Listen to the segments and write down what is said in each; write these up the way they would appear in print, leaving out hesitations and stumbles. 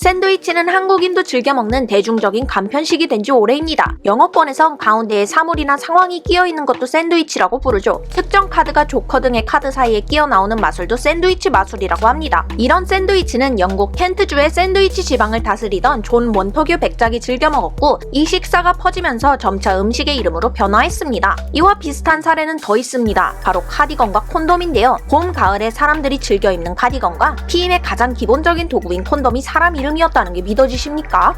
샌드위치는 한국인도 즐겨 먹는 대중적인 간편식이 된 지 오래입니다. 영어권에선 가운데에 사물이나 상황이 끼어 있는 것도 샌드위치라고 부르죠. 특정 카드가 조커 등의 카드 사이에 끼어 나오는 마술도 샌드위치 마술이라고 합니다. 이런 샌드위치는 영국 켄트주의 샌드위치 지방을 다스리던 존 몬터규 백작이 즐겨 먹었고, 이 식사가 퍼지면서 점차 음식의 이름으로 변화했습니다. 이와 비슷한 사례는 더 있습니다. 바로 카디건과 콘돔인데요. 봄, 가을에 사람들이 즐겨 입는 카디건과 피임의 가장 기본적인 도구인 콘돔이 사람 이름이었다는 게 믿어지십니까?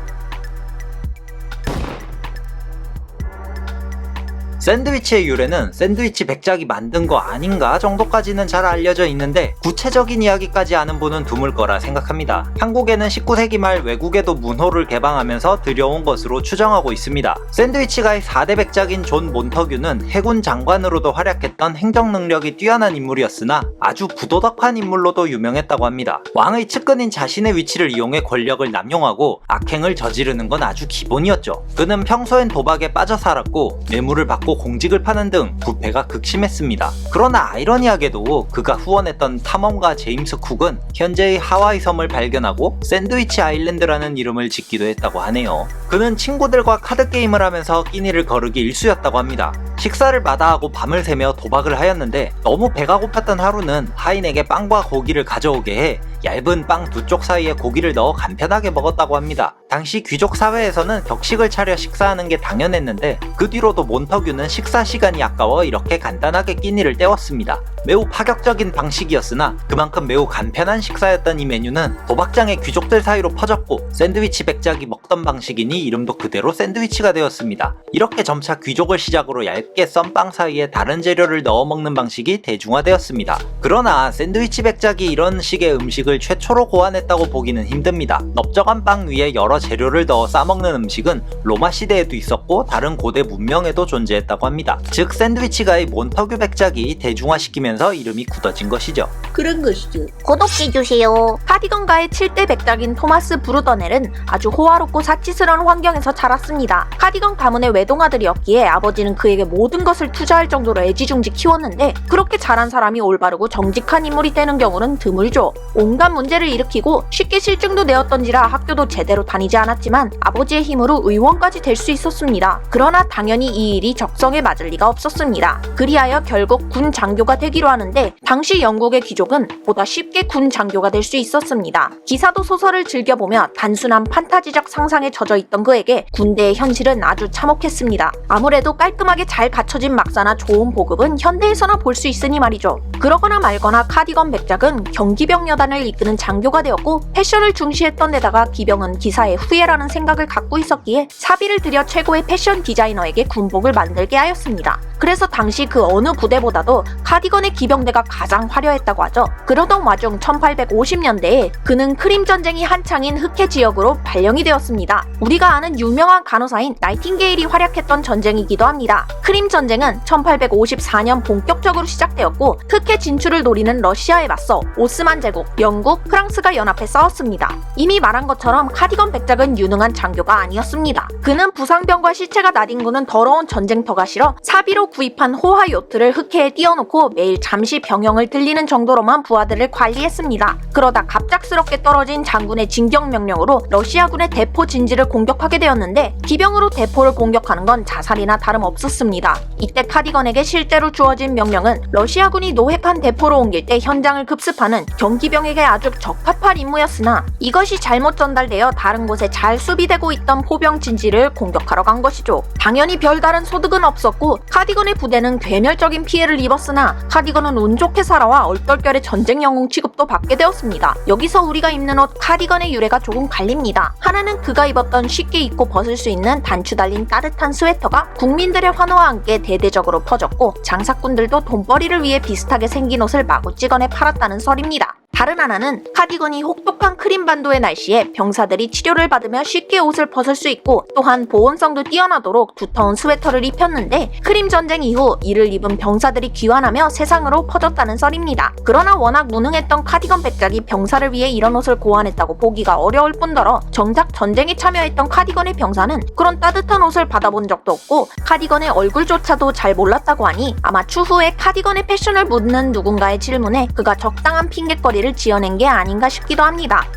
샌드위치의 유래는 샌드위치 백작이 만든 거 아닌가 정도까지는 잘 알려져 있는데 구체적인 이야기까지 아는 분은 드물 거라 생각합니다. 한국에는 19세기 말 외국에도 문호를 개방하면서 들여온 것으로 추정하고 있습니다. 샌드위치가의 4대 백작인 존 몬터규는 해군 장관으로도 활약했던 행정 능력이 뛰어난 인물이었으나 아주 부도덕한 인물로도 유명했다고 합니다. 왕의 측근인 자신의 위치를 이용해 권력을 남용하고 악행을 저지르는 건 아주 기본이었죠. 그는 평소엔 도박에 빠져 살았고 뇌물을 받고 공직을 파는 등 부패가 극심했습니다. 그러나 아이러니하게도 그가 후원했던 탐험가 제임스 쿡은 현재의 하와이 섬을 발견하고 샌드위치 아일랜드라는 이름을 짓기도 했다고 하네요. 그는 친구들과 카드게임을 하면서 끼니를 거르기 일쑤였다고 합니다. 식사를 마다하고 밤을 새며 도박을 하였는데 너무 배가 고팠던 하루는 하인에게 빵과 고기를 가져오게 해 얇은 빵 두 쪽 사이에 고기를 넣어 간편하게 먹었다고 합니다. 당시 귀족 사회에서는 격식을 차려 식사하는 게 당연했는데 그 뒤로도 몬터규는 식사 시간이 아까워 이렇게 간단하게 끼니를 때웠습니다. 매우 파격적인 방식이었으나 그만큼 매우 간편한 식사였던 이 메뉴는 도박장의 귀족들 사이로 퍼졌고 샌드위치 백작이 먹던 방식이니 이름도 그대로 샌드위치가 되었습니다. 이렇게 점차 귀족을 시작으로 얇게 썬 빵 사이에 다른 재료를 넣어 먹는 방식이 대중화되었습니다. 그러나 샌드위치 백작이 이런 식의 음식을 최초로 고안했다고 보기는 힘듭니다. 넓적한 빵 위에 여러 재료를 넣어 싸먹는 음식은 로마 시대에도 있었고 다른 고대 문명에도 존재했다고 합니다. 즉 샌드위치가의 몬터규 백작이 대중화시키면서 이름이 굳어진 것이죠. 그런 것이죠. 구독해주세요. 카디건가의 7대 백작인 토마스 브루더넬은 아주 호화롭고 사치스러운 환경에서 자랐습니다. 카디건 가문의 외동아들이었기에 아버지는 그에게 모든 것을 투자할 정도로 애지중지 키웠는데 그렇게 자란 사람이 올바르고 정직한 인물이 되는 경우는 드물죠. 온갖 문제를 일으키고 쉽게 실증도 내었던지라 학교도 제대로 다니지 않았지만 아버지의 힘으로 의원까지 될 수 있었습니다. 그러나 당연히 이 일이 적성에 맞을 리가 없었습니다. 그리하여 결국 군 장교가 되기로 하는데 당시 영국의 귀족은 보다 쉽게 군 장교가 될 수 있었습니다. 기사도 소설을 즐겨보며 단순한 판타지적 상상에 젖어 있던 그에게 군대의 현실은 아주 참혹했습니다. 아무래도 깔끔하게 잘 갖춰진 막사나 좋은 보급은 현대에서나 볼 수 있으니 말이죠. 그러거나 말거나 카디건 백작은 경기병 여단을 이끄는 장교가 되었고 패션을 중시했던 데다가 기병은 기사의 후예라는 생각을 갖고 있었기에 사비를 들여 최고의 패션 디자이너에게 군복을 만들게 하였습니다. 그래서 당시 그 어느 부대보다도 카디건의 기병대가 가장 화려했다고 하죠. 그러던 와중 1850년대에 그는 크림 전쟁이 한창인 흑해 지역으로 발령이 되었습니다. 우리가 아는 유명한 간호사인 나이팅게일이 활약했던 전쟁이기도 합니다. 크림 전쟁은 1854년 본격적으로 시작되었고 흑해 진출을 노리는 러시아에 맞서 오스만 제국, 영국, 프랑스가 연합해 싸웠습니다. 이미 말한 것처럼 카디건 백작은 유능한 장교가 아니었습니다. 그는 부상병과 시체가 나뒹구는 더러운 전쟁터가 싫어 사비로 구입한 호화 요트를 흑해에 띄워놓고 매일 잠시 병영을 들리는 정도로만 부하들을 관리했습니다. 그러다 갑작스럽게 떨어진 장군의 진격 명령으로 러시아군의 대포 진지를 공격하게 되었는데 기병으로 대포를 공격하는 건 자살이나 다름없었습니다. 이때 카디건에게 실제로 주어진 명령은 러시아군이 노획한 대포로 옮길 때 현장을 급습하는 경기병에게 아주 적합한 임무였으나 이것이 잘못 전달되어 다른 곳에 잘 수비되고 있던 포병 진지를 공격하러 간 것이죠. 당연히 별다른 소득은 없었고 카디건의 부대는 괴멸적인 피해를 입었으나 카디건은 운 좋게 살아와 얼떨결에 전쟁 영웅 취급도 받게 되었습니다. 여기서 우리가 입는 옷 카디건의 유래가 조금 갈립니다. 하나는 그가 입었던 쉽게 입고 벗을 수 있는 단추 달린 따뜻한 스웨터가 국민들의 환호와 함께 대대적으로 퍼졌고 장사꾼들도 돈벌이를 위해 비슷하게 생긴 옷을 마구 찍어내 팔았다는 설입니다. 다른 하나는 카디건이 혹독한 크림반도의 날씨에 병사들이 치료를 받으며 쉽게 옷을 벗을 수 있고 또한 보온성도 뛰어나도록 두터운 스웨터를 입혔는데 크림 전쟁 이후 이를 입은 병사들이 귀환하며 세상으로 퍼졌다는 썰입니다. 그러나 워낙 무능했던 카디건 백작이 병사를 위해 이런 옷을 고안했다고 보기가 어려울 뿐더러 정작 전쟁에 참여했던 카디건의 병사는 그런 따뜻한 옷을 받아본 적도 없고 카디건의 얼굴조차도 잘 몰랐다고 하니 아마 추후에 카디건의 패션을 묻는 누군가의 질문에 그가 적당한 핑곗거리를 지어낸 게 아닌가 싶기도 합니다.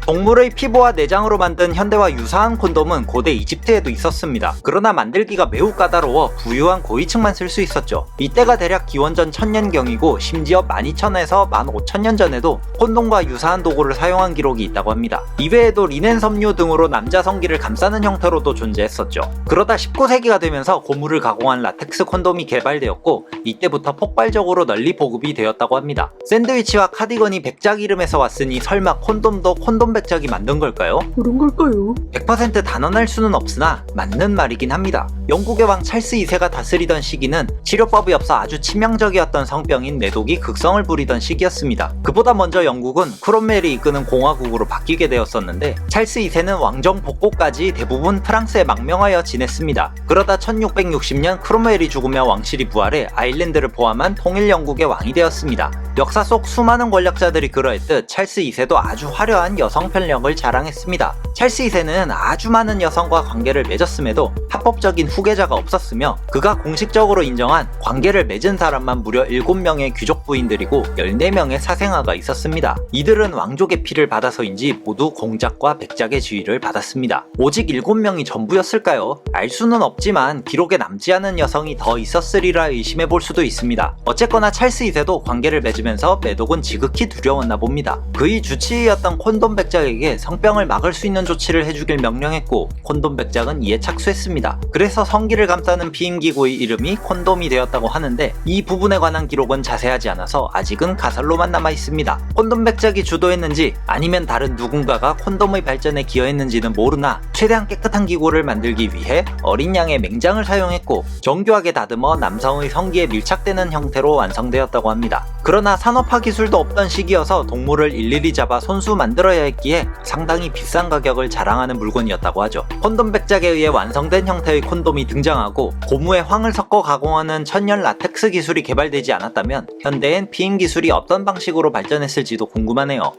동물의 피부와 내장으로 만든 현대와 유사한 콘돔은 고대 이집트에도 있었습니다. 그러나 만들기가 매우 까다로워 부유한 고위층만 쓸 수 있었죠. 이때가 대략 기원전 1000년경이고 심지어 12000에서 15000년 전에도 콘돔과 유사한 도구를 사용한 기록이 있다고 합니다. 이외에도 리넨 섬유 등으로 남자 성기를 감싸는 형태로도 존재했었죠. 그러다 19세기가 되면서 고무를 가공한 라텍스 콘돔이 개발되었고 이때부터 폭발적으로 널리 보급이 되었다고 합니다. 샌드위치와 카디건이 백작 이름에서 왔으니 설마 콘돔도 콘돔 백작이 만든 걸까요? 그런 걸까요? 100% 단언할 수는 없으나 맞는 말이긴 합니다. 영국의 왕 찰스 2세가 다스리던 시기는 치료법이 없어 아주 치명적이었던 성병인 매독이 극성을 부리던 시기였습니다. 그보다 먼저 영국은 크롬웰이 이끄는 공화국으로 바뀌게 되었었는데 찰스 2세는 왕정 복고까지 대부분 프랑스에 망명하여 지냈습니다. 그러다 1660년 크롬웰이 죽으며 왕실이 부활해 아일랜드를 포함한 통일 영국의 왕이 되었습니다. 역사 속 수많은 권력자들이 그러했듯 찰스 2세도 아주 화려한 여성 편력을 자랑했습니다. 찰스 2세는 아주 많은 여성과 관계를 맺었음에도 합법적인 후계자가 없었으며 그가 공식적으로 인정한 관계를 맺은 사람만 무려 7명의 귀족 부인들이고 14명의 사생아가 있었습니다. 이들은 왕족의 피를 받아서인지 모두 공작과 백작의 지위를 받았습니다. 오직 7명이 전부였을까요? 알 수는 없지만 기록에 남지 않은 여성이 더 있었으리라 의심해볼 수도 있습니다. 어쨌거나 찰스 2세도 관계를 맺으면서 매독은 지극히 두려웠나 봅니다. 그의 주치의였던 콘돔 백작에게 성병을 막을 수 있는 조치를 해주길 명령했고 콘돔 백작은 이에 착수했습니다. 그래서 성기를 감싸는 피임기구의 이름이 콘돔이 되었다고 하는데 이 부분에 관한 기록은 자세하지 않아서 아직은 가설로만 남아 있습니다. 콘돔 백작이 주도했는지 아니면 다른 누군가가 콘돔의 발전에 기여했는지는 모르나 최대한 깨끗한 기구를 만들기 위해 어린 양의 맹장을 사용했고 정교하게 다듬어 남성의 성기에 밀착되는 형태로 완성되었다고 합니다. 그러나 산업화 기술도 없던 시기여서 동물을 일일이 잡아 손수 만들어야 했기에 상당히 비싼 가격을 자랑하는 물건이었다고 하죠. 콘돔 백작에 의해 완성된 형태의 콘돔이 등장하고 고무에 황을 섞어 가공하는 천연 라텍스 기술이 개발되지 않았다면 현대엔 피임 기술이 어떤 방식으로 발전했을지도 궁금하네요.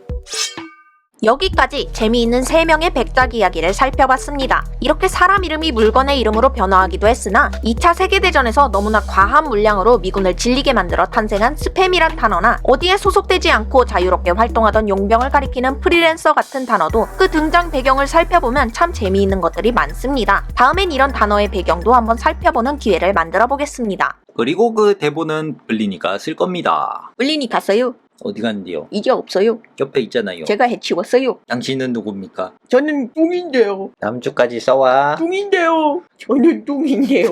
여기까지 재미있는 3명의 백작 이야기를 살펴봤습니다. 이렇게 사람 이름이 물건의 이름으로 변화하기도 했으나 2차 세계대전에서 너무나 과한 물량으로 미군을 질리게 만들어 탄생한 스팸이란 단어나 어디에 소속되지 않고 자유롭게 활동하던 용병을 가리키는 프리랜서 같은 단어도 그 등장 배경을 살펴보면 참 재미있는 것들이 많습니다. 다음엔 이런 단어의 배경도 한번 살펴보는 기회를 만들어 보겠습니다. 그리고 그 대본은 블리니가 쓸 겁니다. 물린이 갔어요. 어디 갔는데요? 이제 없어요. 옆에 있잖아요. 제가 해치웠어요. 당신은 누굽니까? 저는 뚱인데요. 다음 주까지 써와. 뚱인데요. 저는 뚱인데요.